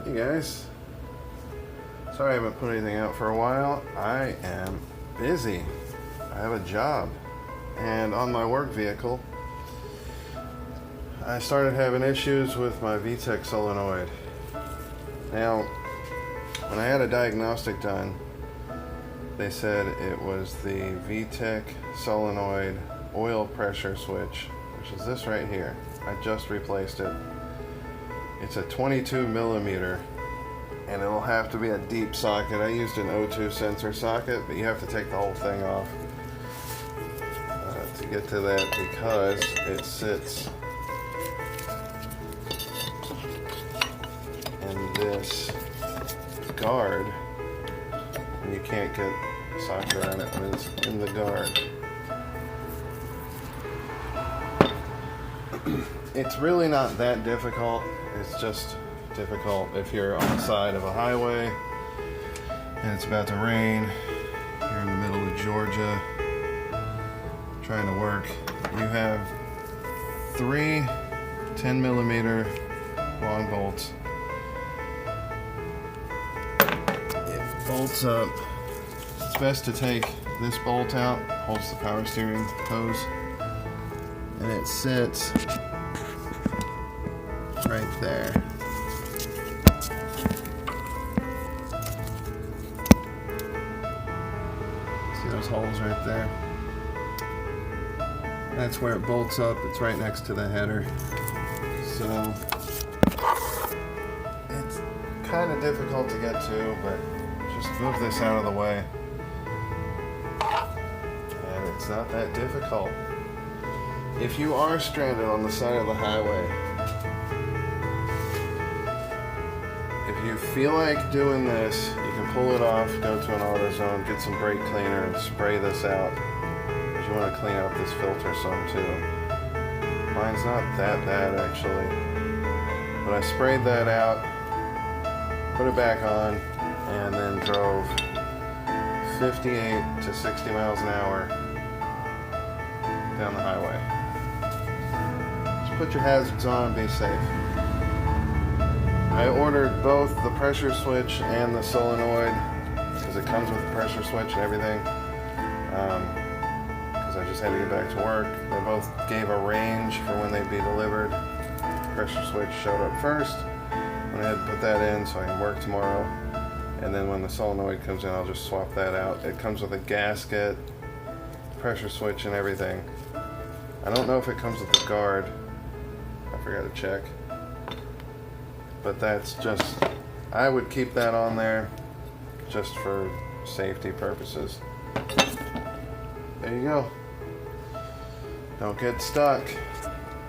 Hey guys, sorry I haven't put anything out for a while. I am busy. I have a job, and on my work vehicle I started having issues with my VTEC solenoid. Now, when I had a diagnostic done, they said it was the VTEC solenoid oil pressure switch, which is this right here. I just replaced it. It's a 22 millimeter, and it'll have to be a deep socket. I used an O2 sensor socket, but you have to take the whole thing off to get to that, because it sits in this guard, and you can't get a socket around it when it's in the guard. It's really not that difficult. It's just difficult if you're on the side of a highway and it's about to rain. You're in the middle of Georgia trying to work. You have 3 10 millimeter long bolts. It bolts up. It's best to take this bolt out, holds the power steering hose, and it sits right there. See those holes right there? That's where it bolts up. It's right next to the header. So it's kind of difficult to get to, but just move this out of the way. And it's not that difficult. If you are stranded on the side of the highway, if you feel like doing this, you can pull it off, go to an AutoZone, get some brake cleaner, and spray this out. Because you want to clean out this filter some too. Mine's not that bad actually. But I sprayed that out, put it back on, and then drove 58 to 60 miles an hour down the highway. Just put your hazards on and be safe. I ordered both the pressure switch and the solenoid, because it comes with the pressure switch and everything, because I just had to get back to work. They both gave a range for when they'd be delivered. The pressure switch showed up first. Went ahead and put that in so I can work tomorrow, and then when the solenoid comes in, I'll just swap that out. It comes with a gasket, pressure switch, and everything. I don't know if it comes with the guard. I forgot to check. But that's just, I would keep that on there just for safety purposes. There you go. Don't get stuck.